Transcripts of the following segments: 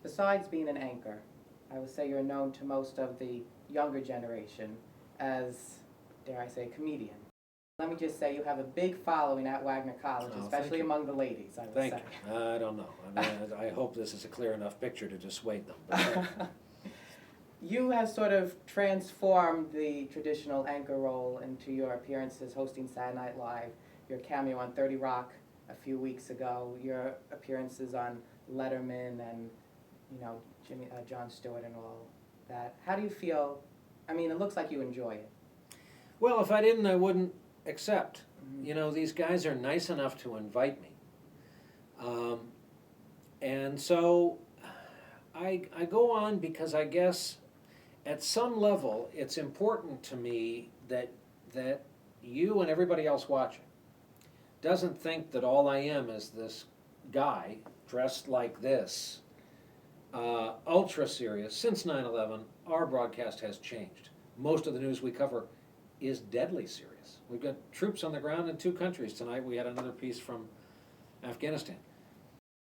besides being an anchor, I would say you're known to most of the younger generation as, dare I say, a comedian. Let me just say you have a big following at Wagner College, Oh, especially among the ladies, I would Thank say. you. I don't know. I mean, I hope this is a clear enough picture to dissuade them. But You have sort of transformed the traditional anchor role into your appearances hosting Saturday Night Live, your cameo on 30 Rock a few weeks ago, your appearances on Letterman and, you know, Jon Stewart and all that. How do you feel? I mean, it looks like you enjoy it. well, if I didn't, I wouldn't accept. Mhm. You know, these guys are nice enough to invite me. And so I go on because I guess at some level it's important to me that you and everybody else watching doesn't think that all I am is this guy dressed like this, ultra serious. Since 9/11, our broadcast has changed. Most of the news we cover is deadly serious. We've got troops on the ground in 2 countries. Tonight we had another piece from Afghanistan.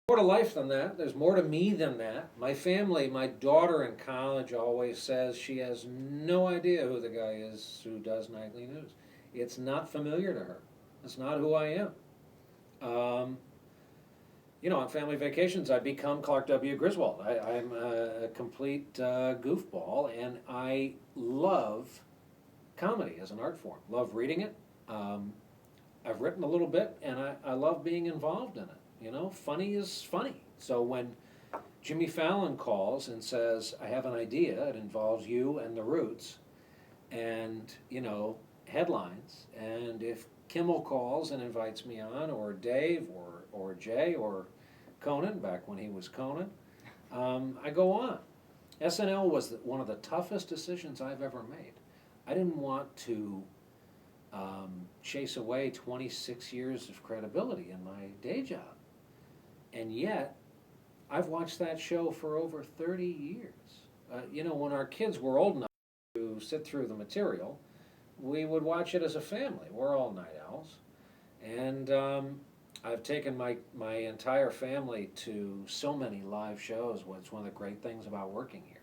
More to life than that. There's more to me than that. My family, my daughter in college always says she has no idea who the guy is who does nightly news. It's not familiar to her. It's not who I am. You know, on family vacations, I become Clark W. Griswold. I'm a complete goofball, and I love comedy as an art form. Love reading it. I've written a little bit, and I love being involved in it. You know, funny is funny. So when Jimmy Fallon calls and says, I have an idea, it involves you and the Roots, and, you know, headlines, and if Kimmel calls and invites me on, or Dave, or Jay, or Conan, back when he was Conan, I go on. SNL was one of the toughest decisions I've ever made. I didn't want to chase away 26 years of credibility in my day job. And yet, I've watched that show for over 30 years. You know, when our kids were old enough to sit through the material, we would watch it as a family. We're all night owls. And I've taken my entire family to so many live shows. What's one of the great things about working here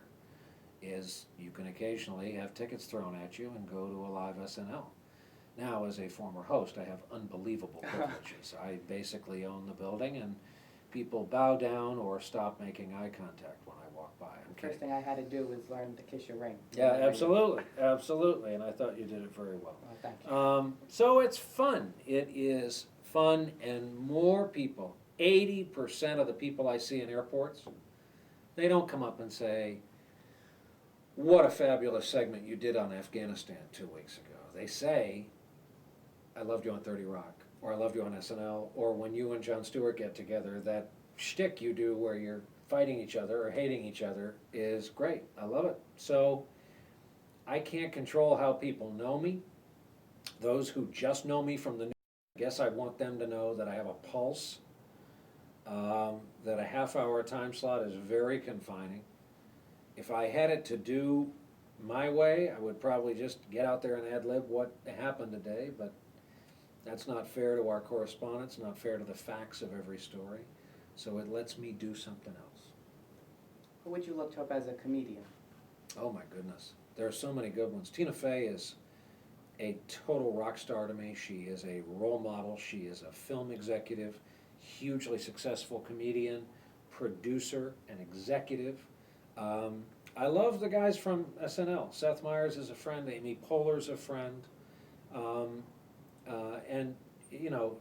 is you can occasionally have tickets thrown at you and go to a live SNL. Now, as a former host, I have unbelievable privileges. I basically own the building, and people bow down or stop making eye contact when I walk by. I'm First kidding. thing I had to do was learn to kiss your ring. Yeah, absolutely, absolutely, and I thought you did it very well. Oh, thank you. So it's fun. It is fun, and more people, 80% of the people I see in airports, they don't come up and say, what a fabulous segment you did on Afghanistan 2 weeks ago. They say, I loved you on 30 Rock, or I loved you on SNL, or when you and Jon Stewart get together, that shtick you do where you're fighting each other or hating each other is great. I love it. So I can't control how people know me. Those who just know me from the news, I guess I want them to know that I have a pulse, that a half-hour time slot is very confining. If I had it to do my way, I would probably just get out there and ad-lib what happened today, but that's not fair to our correspondents, not fair to the facts of every story, so it lets me do something else. Who would you look to up as a comedian? Oh my goodness, there are so many good ones. Tina Fey is a total rock star to me. She is a role model. She is a film executive, hugely successful comedian, producer, and executive. I love the guys from SNL. Seth Meyers is a friend. Amy Poehler's a friend. And, you know,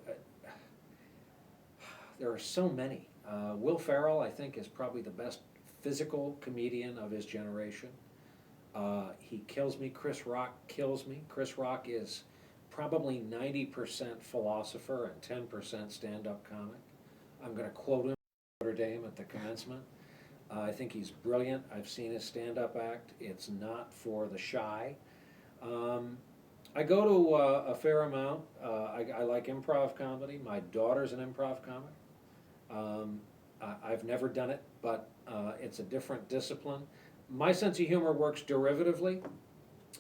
there are so many. Will Ferrell, I think, is probably the best physical comedian of his generation. He kills me. Chris Rock kills me. Chris Rock is probably 90% philosopher and 10% stand-up comic. I'm going to quote him at Notre Dame at the commencement. I think he's brilliant. I've seen his stand-up act. It's not for the shy. I go to a fair amount. I like improv comedy. My daughter's an improv comic. I've never done it, but it's a different discipline. My sense of humor works derivatively.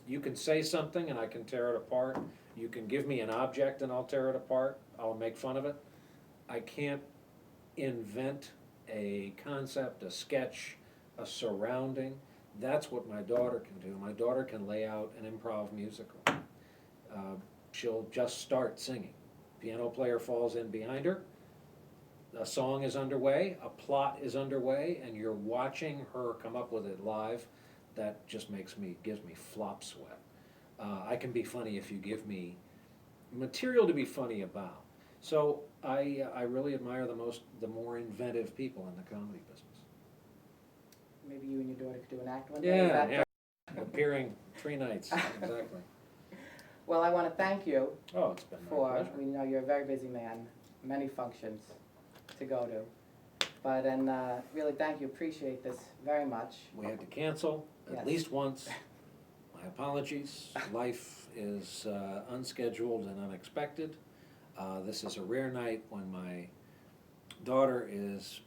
You can say something and I can tear it apart. You can give me an object and I'll tear it apart. I'll make fun of it. I can't invent a concept, a sketch, a surrounding. That's what my daughter can do. My daughter can lay out an improv musical. She'll just start singing. Piano player falls in behind her. A song is underway, a plot is underway, and you're watching her come up with it live. That just gives me flop sweat. I can be funny if you give me material to be funny about. So I really admire the more inventive people in the comedy business. Maybe you and your daughter could do an act one day. Is Yeah, that- yeah. Appearing 3 nights, exactly. Well, I want to thank you Oh, it's been my for, pleasure. we know you're a very busy man, many functions to go to. But, and really thank you, appreciate this very much. We had to cancel Yes. at least once. My apologies. Life is unscheduled and unexpected. This is a rare night when my daughter is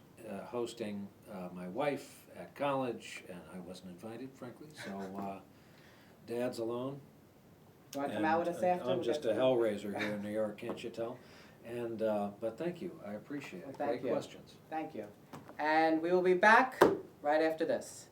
hosting my wife at college, and I wasn't invited, frankly, so Dad's alone. You want to come out with us after? I'm We'll just get a to- hellraiser here in New York, can't you tell? And, but thank you, I appreciate it. Well, thank Great you. questions. Thank you. And we will be back right after this.